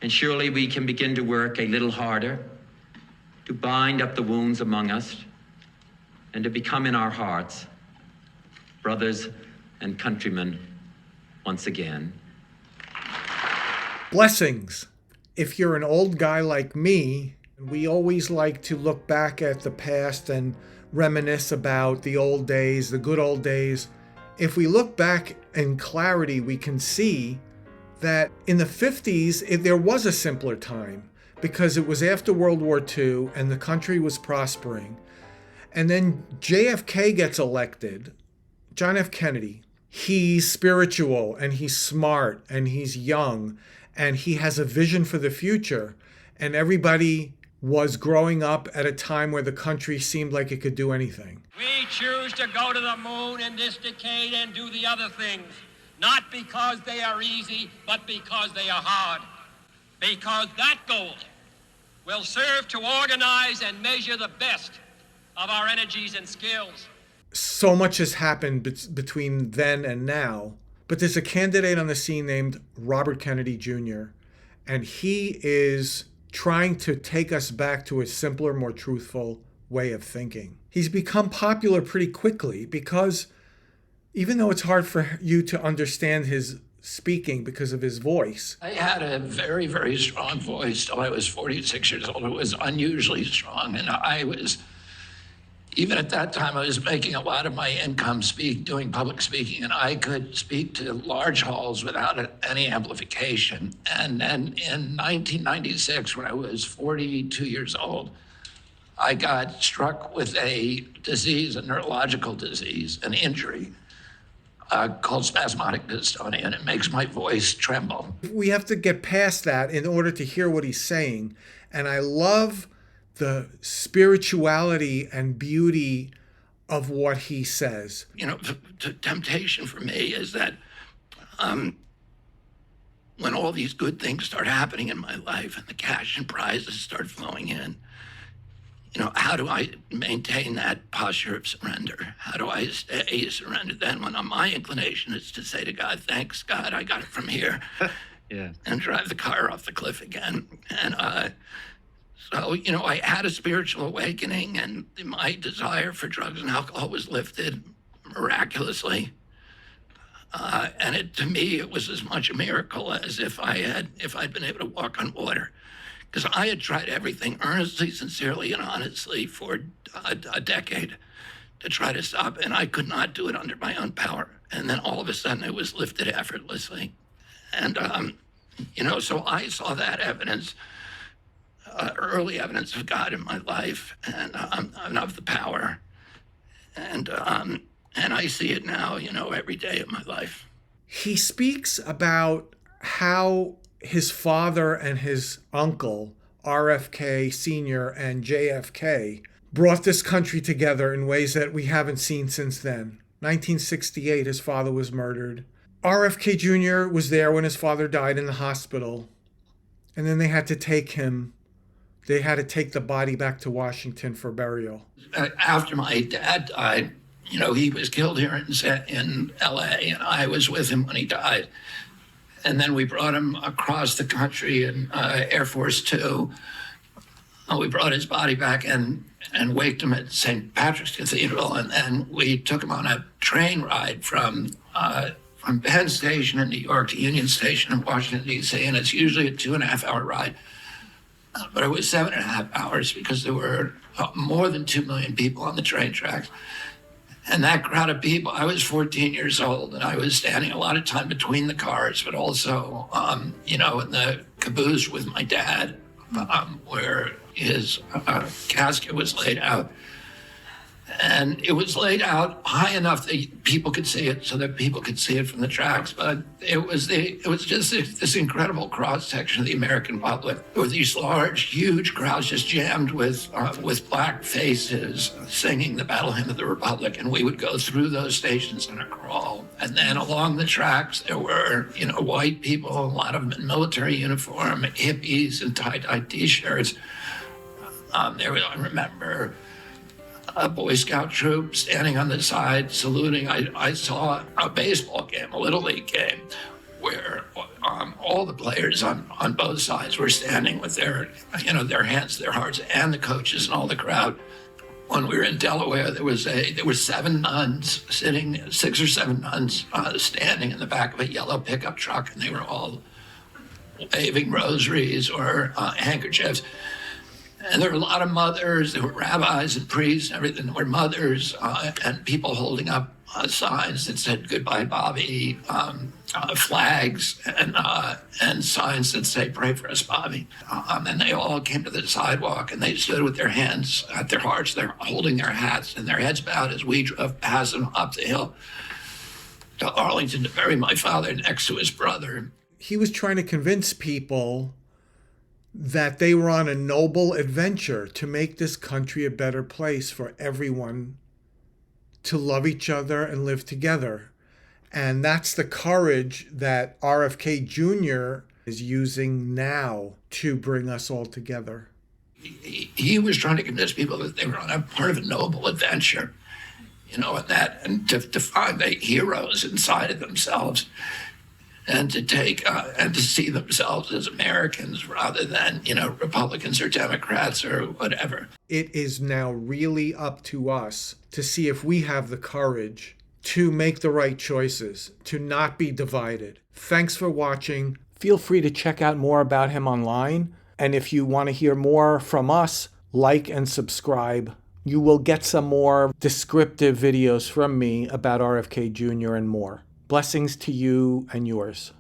And surely we can begin to work a little harder to bind up the wounds among us and to become in our hearts brothers and countrymen once again. Blessings. If you're an old guy like me, we always like to look back at the past and reminisce about the old days, the good old days. If we look back in clarity, we can see that in the 50s, there was a simpler time because it was after World War II and the country was prospering. And then JFK gets elected, John F. Kennedy. He's spiritual and he's smart and he's young and he has a vision for the future. And everybody was growing up at a time where the country seemed like it could do anything. We choose to go to the moon in this decade and do the other things, not because they are easy, but because they are hard. Because that goal will serve to organize and measure the best of our energies and skills. So much has happened between then and now, but there's a candidate on the scene named Robert Kennedy Jr., and he is trying to take us back to a simpler, more truthful way of thinking. He's become popular pretty quickly because even though it's hard for you to understand his speaking because of his voice. I had a very, very strong voice till I was 46 years old. It was unusually strong, and even at that time, I was making a lot of my income doing public speaking, and I could speak to large halls without any amplification. And then in 1996, when I was 42 years old, I got struck with a disease, a neurological disease, an injury called spasmodic dystonia, and it makes my voice tremble. We have to get past that in order to hear what he's saying. And I love the spirituality and beauty of what he says. You know, the temptation for me is that when all these good things start happening in my life and the cash and prizes start flowing in, you know, how do I maintain that posture of surrender? How do I stay surrendered then when my inclination is to say to God, thanks, God, I got it from here, yeah, and drive the car off the cliff again. And so, you know, I had a spiritual awakening and my desire for drugs and alcohol was lifted miraculously. And to me, it was as much a miracle as if I'd been able to walk on water. Because I had tried everything earnestly, sincerely, and honestly for a decade to try to stop, and I could not do it under my own power. And then all of a sudden, it was lifted effortlessly. And, you know, so I saw that evidence, early evidence of God in my life and of the power. And I see it now, you know, every day of my life. He speaks about how his father and his uncle, RFK Sr. and JFK, brought this country together in ways that we haven't seen since then. 1968, his father was murdered. RFK Jr. was there when his father died in the hospital. And then they had to take the body back to Washington for burial. After my dad died, you know, he was killed here in LA, and I was with him when he died. And then we brought him across the country in Air Force Two. We brought his body back and waked him at St. Patrick's Cathedral. And then we took him on a train ride from Penn Station in New York to Union Station in Washington, D.C. And it's usually a 2.5-hour ride. But it was 7.5 hours because there were more than 2 million people on the train tracks. And that crowd of people, I was 14 years old, and I was standing a lot of time between the cars, but also, you know, in the caboose with my dad, where his casket was laid out. And it was laid out high enough that people could see it, so that people could see it from the tracks. But it was just this incredible cross section of the American public. There were these large, huge crowds just jammed with black faces singing the Battle Hymn of the Republic. And we would go through those stations in a crawl. And then along the tracks, there were, you know, white people, a lot of them in military uniform, hippies and tie-dye T-shirts. I remember a Boy Scout troop standing on the side saluting. I saw a baseball game, a Little League game, where all the players on both sides were standing with their hands, their hearts, and the coaches and all the crowd. When we were in Delaware, there were 7 nuns sitting, 6 or 7 nuns standing in the back of a yellow pickup truck, and they were all waving rosaries or handkerchiefs. And there were a lot of mothers, there were rabbis and priests and everything. There were mothers and people holding up signs that said "Goodbye, Bobby," flags and signs that say "Pray for us, Bobby." And they all came to the sidewalk and they stood with their hands at their hearts. They're holding their hats and their heads bowed as we drove past them up the hill to Arlington to bury my father next to his brother. He was trying to convince people that they were on a noble adventure to make this country a better place for everyone to love each other and live together. And that's the courage that RFK Jr. is using now to bring us all together. He was trying to convince people that they were on a part of a noble adventure, and to find the heroes inside of themselves, and to take and to see themselves as Americans rather than, Republicans or Democrats or whatever. It is now really up to us to see if we have the courage to make the right choices, to not be divided. Thanks for watching. Feel free to check out more about him online. And if you want to hear more from us, like and subscribe. You will get some more descriptive videos from me about RFK Jr. and more. Blessings to you and yours.